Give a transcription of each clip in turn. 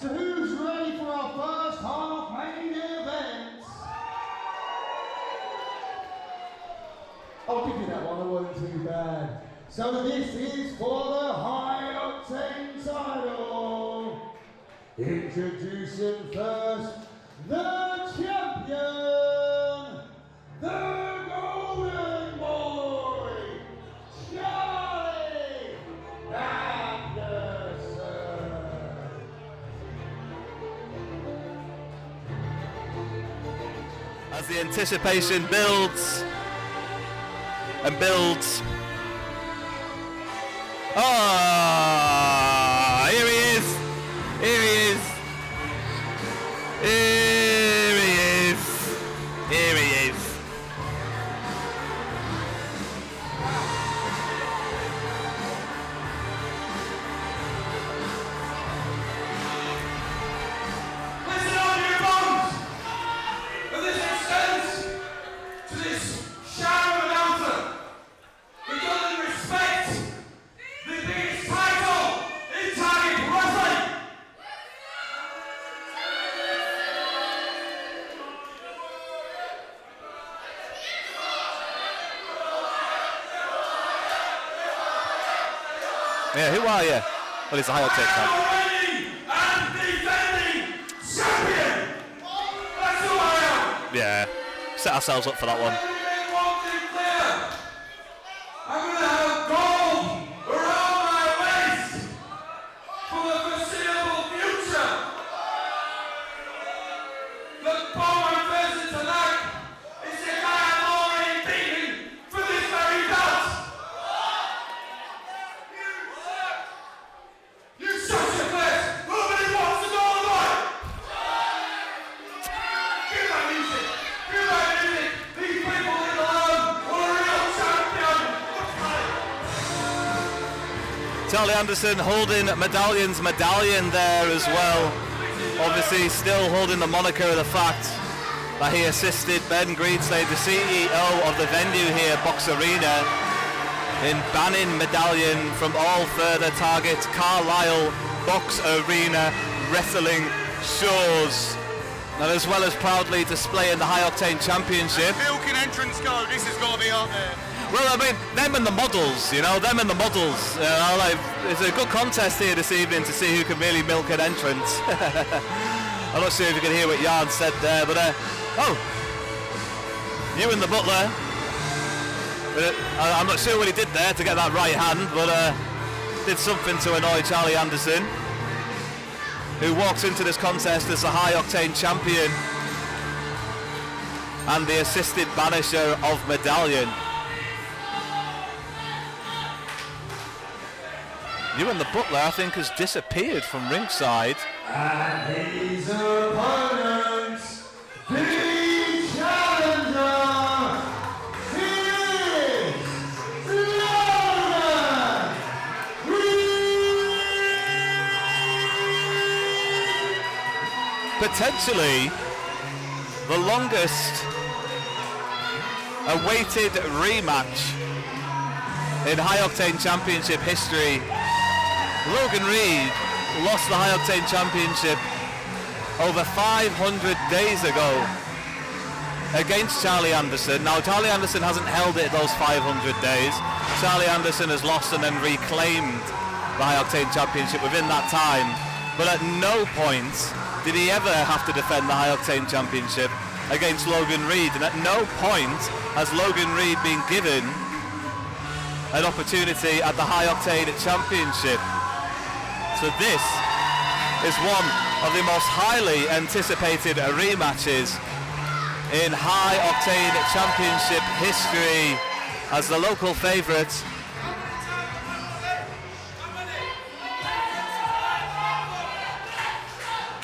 So who's ready for our first half main event? I'll give you that one, it wasn't too bad. So this is for the High-octane title. Introducing first, the champion, the golden boy, Charlie Anderson. As the anticipation builds and builds. Oh, here he is. Here he is. Here he is. Here he is. Listen on, you bones! And this extends to this shadow announcer who doesn't respect the biggest title in target wrestling! Yeah, who are you? Well, he's a High-octane fan. Reigning and defending champion! That's who I am! Yeah, set ourselves up for that one. One thing clear. I'm gonna have gold around my waist for the foreseeable future. The bomb I'm facing tonight is the guy I'm already beating for this very belt. You shut your face! Nobody wants to know about it! Give my music! Give my music! These people need to learn what a real champion looks like! Charlie Anderson holding medallion there as well. Obviously still holding the moniker of the fact that he assisted Ben Greenslade, the CEO of the venue here, Box Arena, in banning medallion from all further targets, Carlisle, Box Arena, wrestling shows. And as well as proudly displaying the High-octane championship. Milk and entrance go, this has got to be up there. Well, I mean, them and the models, you know, them and the models. You know, like, it's a good contest here this evening to see who can really milk an entrance. I'm not sure if you can hear what Jan said there, but, oh, you and the butler. But, I'm not sure what he did there to get that right hand, but did something to annoy Charlie Anderson, who walks into this contest as the High-octane champion and the assisted banisher of medallion. You and the butler, I think, has disappeared from ringside. And his opponent, the challenger, is Logan Reid. Potentially the longest awaited rematch in High-octane championship history. Logan Reid lost the High-octane championship over 500 days ago against Charlie Anderson. Now, Charlie Anderson hasn't held it those 500 days. Charlie Anderson has lost and then reclaimed the High-octane championship within that time. But at no point did he ever have to defend the High-octane championship against Logan Reid. And at no point has Logan Reid been given an opportunity at the High-octane championship. So this is one of the most highly anticipated rematches in High-octane championship history, as the local favourite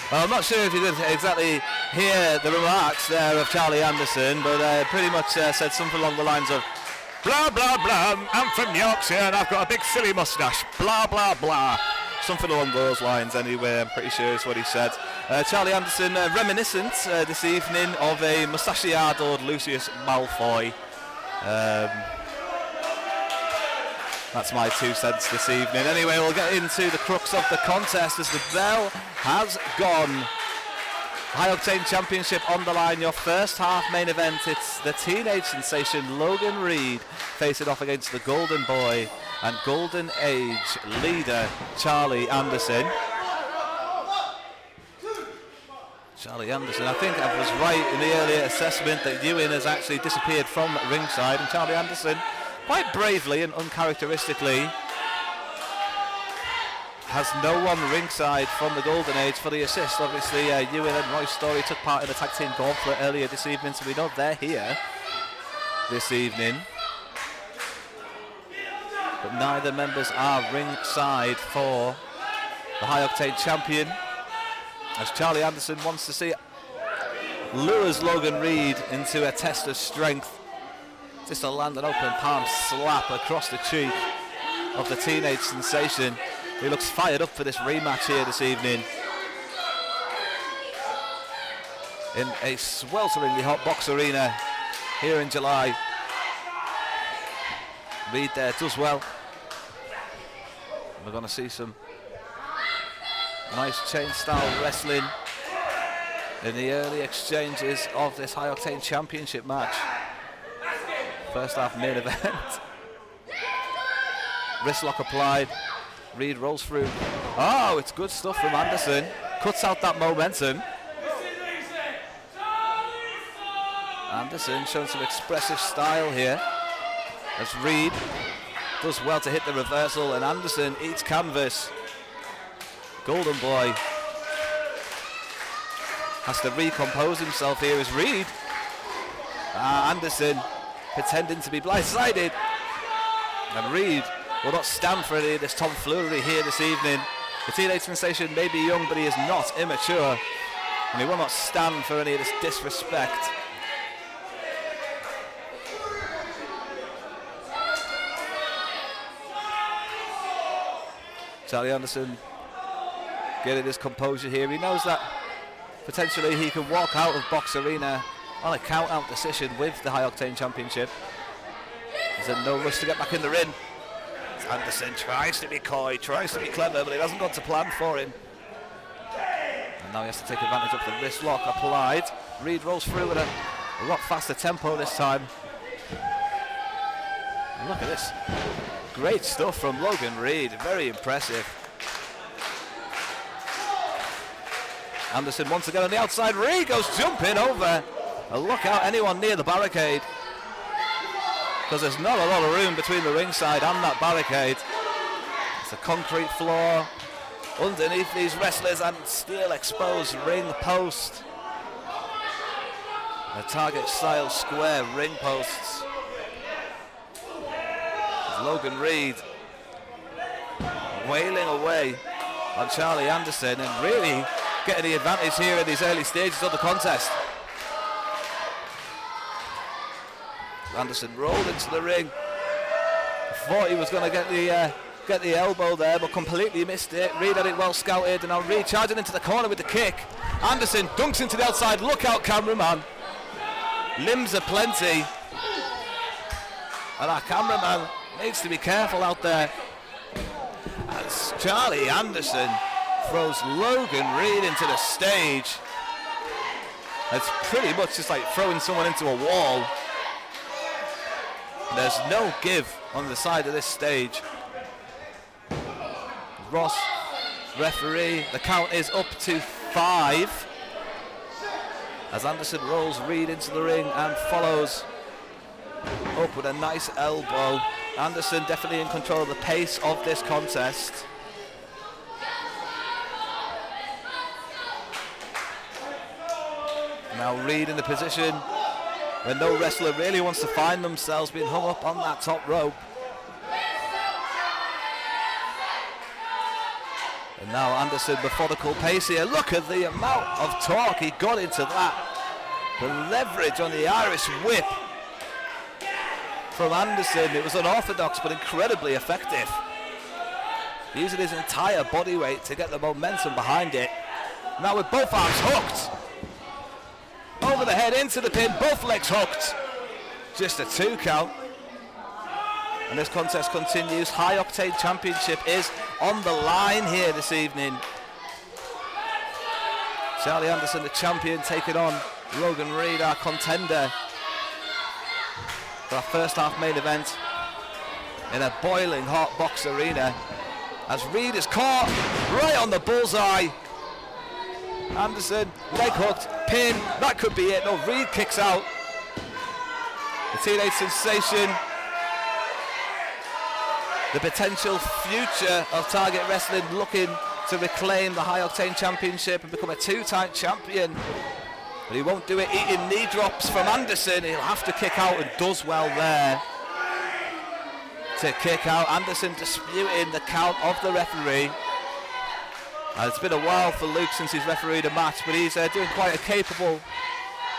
well, I'm not sure if you could exactly hear the remarks there of Charlie Anderson, but pretty much said something along the lines of blah blah blah, I'm from Yorkshire and I've got a big silly moustache, blah blah blah. Something along those lines anyway, I'm pretty sure is what he said. Charlie Anderson reminiscent this evening of a moustachiadoed Lucius Malfoy. That's my 2 cents this evening. Anyway, we'll get into the crux of the contest as the bell has gone. High-octane championship on the line. Your first half main event. It's the teenage sensation Logan Reid facing off against the golden boy and golden age leader Charlie Anderson. Charlie Anderson, I think I was right in the earlier assessment that Ewan has actually disappeared from ringside, and Charlie Anderson, quite bravely and uncharacteristically, has no one ringside from the golden age for the assist. Obviously, Ewan and Roy Story took part in the tag team gauntlet earlier this evening, so we know they're here this evening. But neither members are ringside for the high-octane champion, as Charlie Anderson wants to see it. Lures Logan Reid into a test of strength. Just to land an open palm slap across the cheek of the teenage sensation. He looks fired up for this rematch here this evening. In a swelteringly hot box arena here in July. Reid there does well. We're going to see some nice chain style wrestling in the early exchanges of this high-octane championship match. First half main event. Wrist lock applied. Reid rolls through. Oh, it's good stuff from Anderson. Cuts out that momentum. Anderson showing some expressive style here as Reid does well to hit the reversal, and Anderson eats canvas. Golden Boy has to recompose himself here as Reid. Anderson pretending to be blindsided, and Reid will not stand for any of this tomfoolery here this evening. The teenage sensation may be young, but he is not immature, and he will not stand for any of this disrespect. Charlie Anderson getting his composure here. He knows that potentially he can walk out of Box Arena on a count-out decision with the High-Octane Championship. He's in no rush to get back in the ring. Anderson tries to be coy, tries to be clever, but it hasn't gone to plan for him. And now he has to take advantage of the wrist lock applied. Reid rolls through at a lot faster tempo this time. And look at this. Great stuff from Logan Reid, very impressive. Anderson once again on the outside. Reid goes jumping over. And look out, anyone near the barricade, because there's not a lot of room between the ringside and that barricade. It's a concrete floor underneath these wrestlers and steel exposed ring post. A target style square ring posts. Logan Reid wailing away on Charlie Anderson and really getting the advantage here in these early stages of the contest. Anderson rolled into the ring. Thought he was going to get the elbow there, but completely missed it. Reid had it well scouted, and now Reid charging into the corner with the kick. Anderson dunks into the outside. Look out, cameraman. Limbs are plenty, and our cameraman needs to be careful out there. As Charlie Anderson throws Logan Reid into the stage. It's pretty much just like throwing someone into a wall. There's no give on the side of this stage. Ross, referee, the count is up to 5. As Anderson rolls Reid into the ring and follows up with a nice elbow. Anderson definitely in control of the pace of this contest. Now Reid in the position where no wrestler really wants to find themselves being hung up on that top rope. And now Anderson methodical pace here. Look at the amount of torque he got into that. The leverage on the Irish whip from Anderson. It was unorthodox but incredibly effective. Using his entire body weight to get the momentum behind it. Now with both arms hooked. Over the head into the pin, both legs hooked. Just a 2 count. And this contest continues. High-octane championship is on the line here this evening. Charlie Anderson, the champion, taking on Logan Reid, our contender, for our first half main event in a boiling hot box arena. As Reid is caught right on the bullseye. Anderson, leg hooked, pin, that could be it. No, Reid kicks out. The teenage sensation, the potential future of Target Wrestling, looking to reclaim the High-octane championship and become a two-time champion. But he won't do it eating knee drops from Anderson. He'll have to kick out, and does well there to kick out. Anderson disputing the count of the referee. It's been a while for Luke since he's refereed a match, but he's doing quite a capable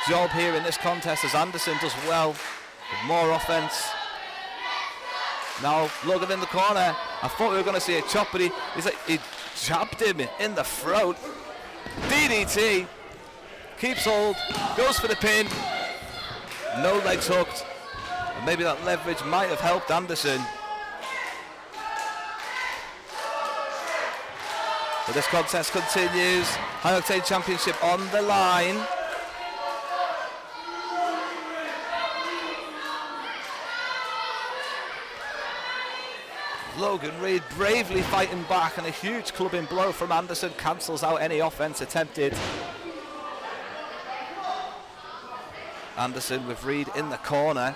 job here in this contest, as Anderson does well with more offense. Now Logan in the corner. I thought we were going to see a chop, but he jabbed him in the throat. DDT, keeps hold, goes for the pin. No legs hooked. And maybe that leverage might have helped Anderson. But this contest continues. High-octane championship on the line. Logan Reid bravely fighting back, and a huge clubbing blow from Anderson cancels out any offense attempted. Anderson with Reid in the corner.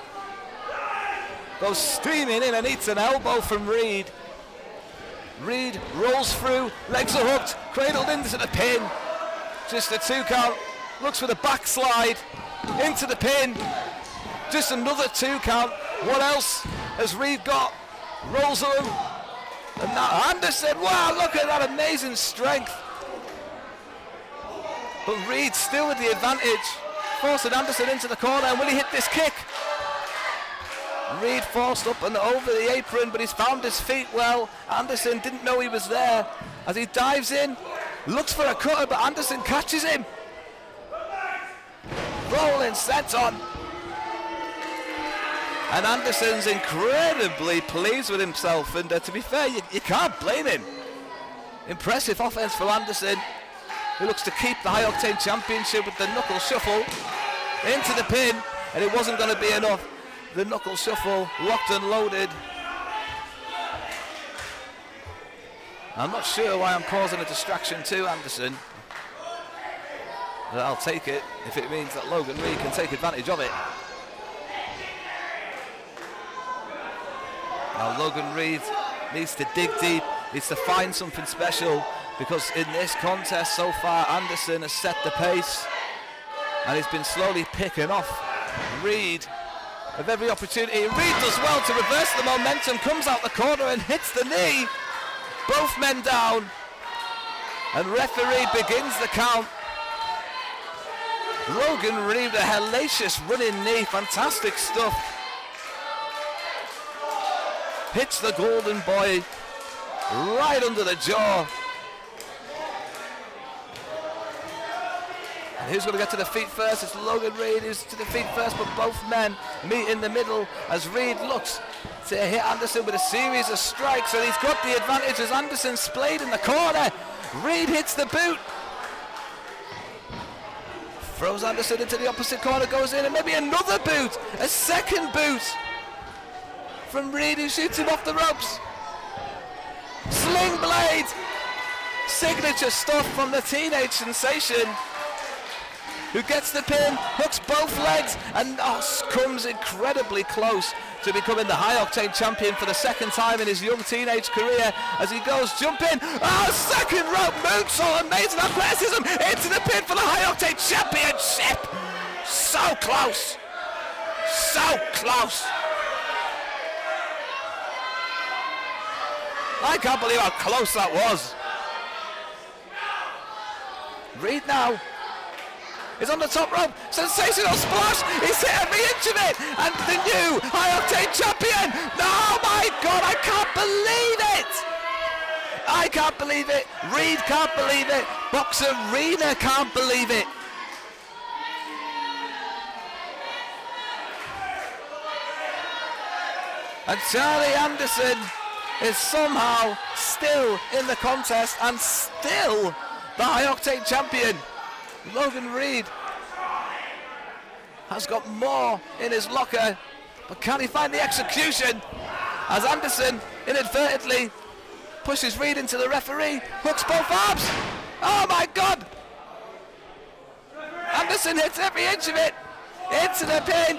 Goes steaming in and eats an elbow from Reid. Reid rolls through, legs are hooked, cradled into the pin. Just a 2 count, looks for the backslide, into the pin. Just another 2 count. What else has Reid got? Rolls him. And now Anderson, wow, look at that amazing strength. But Reid still with the advantage, forcing Anderson into the corner. And will he hit this kick? Reid forced up and over the apron, but he's found his feet well. Anderson didn't know he was there. As he dives in, looks for a cutter, but Anderson catches him. Rolling set on. And Anderson's incredibly pleased with himself, and to be fair, you can't blame him. Impressive offense for Anderson, who looks to keep the High-octane championship with the knuckle shuffle into the pin, and it wasn't going to be enough. The knuckle shuffle, locked and loaded. I'm not sure why I'm causing a distraction to Anderson, but I'll take it if it means that Logan Reid can take advantage of it. Now Logan Reid needs to dig deep, needs to find something special, because in this contest so far, Anderson has set the pace, and he's been slowly picking off Reid of every opportunity. Reid does well to reverse the momentum, comes out the corner and hits the knee. Both men down, and referee begins the count. Logan Reid, a hellacious running knee, fantastic stuff. Hits the golden boy right under the jaw. And who's going to get to the feet first? It's Logan Reid who's to the feet first, but both men meet in the middle as Reid looks to hit Anderson with a series of strikes, and he's got the advantage as Anderson splayed in the corner. Reid hits the boot. Throws Anderson into the opposite corner, goes in, and maybe another boot, a second boot from Reid, who shoots him off the ropes. Sling blade, signature stuff from the teenage sensation, who gets the pin, hooks both legs, and comes incredibly close to becoming the High-octane champion for the second time in his young teenage career, as he goes jumping. Second rope moonsault, amazing athleticism into the pin for the High-octane championship. So close, so close. I can't believe how close that was. Reid now is on the top rope. Sensational splash. He's hit every inch of it. And the new High-octane champion. Oh my God, I can't believe it. I can't believe it. Reid can't believe it. Box Arena can't believe it. And Charlie Anderson is somehow still in the contest and still the High-octane champion. Logan Reid has got more in his locker, but can he find the execution? As Anderson inadvertently pushes Reid into the referee, hooks both arms. Oh my God! Anderson hits every inch of it into the pin.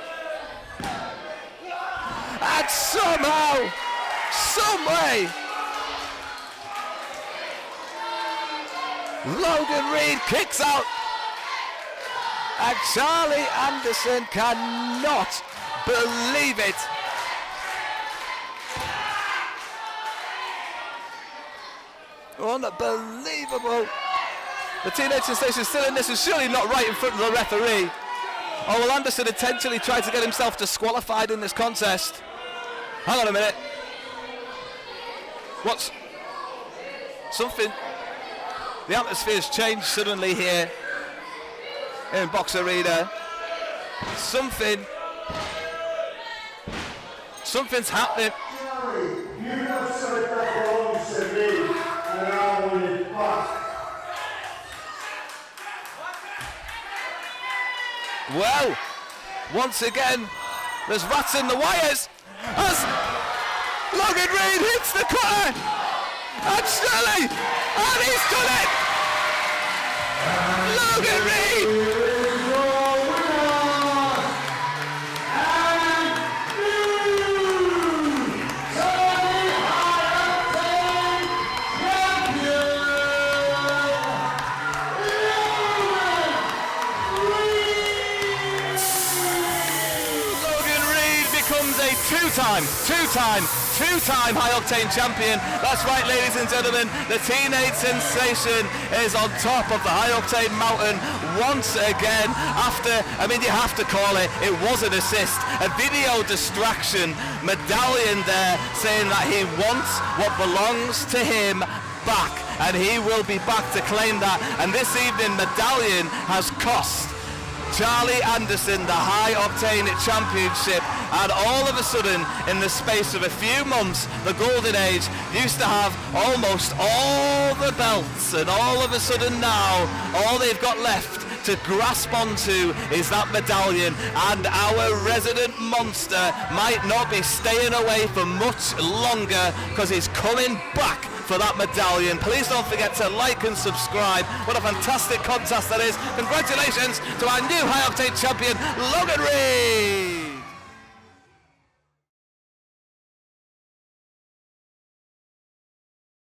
And somehow, some way, Logan Reid kicks out. And Charlie Anderson cannot believe it. Unbelievable. The teenage sensation still in this and surely not right in front of the referee. Oh, well, Anderson intentionally tried to get himself disqualified in this contest. Hang on a minute. What's something? The atmosphere's changed suddenly here in Box Arena. Something's happening. You got something that belongs to me, and I want it back. Well, once again, there's rats in the wires as Logan Reid hits the cutter, and Shirley, and he's done it! Logan Reid! Two-time High-octane champion. That's right, ladies and gentlemen, the teenage sensation is on top of the High-octane mountain once again after, I mean, you have to call it was an assist, a video distraction, medallion there saying that he wants what belongs to him back, and he will be back to claim that. And this evening, medallion has cost Charlie Anderson the High-octane championship, and all of a sudden, in the space of a few months, the golden age used to have almost all the belts, and all of a sudden now, all they've got left to grasp onto is that medallion, and our resident monster might not be staying away for much longer because he's coming back for that medallion. Please don't forget to like and subscribe. What a fantastic contest that is. Congratulations to our new High-octane champion, Logan Reid.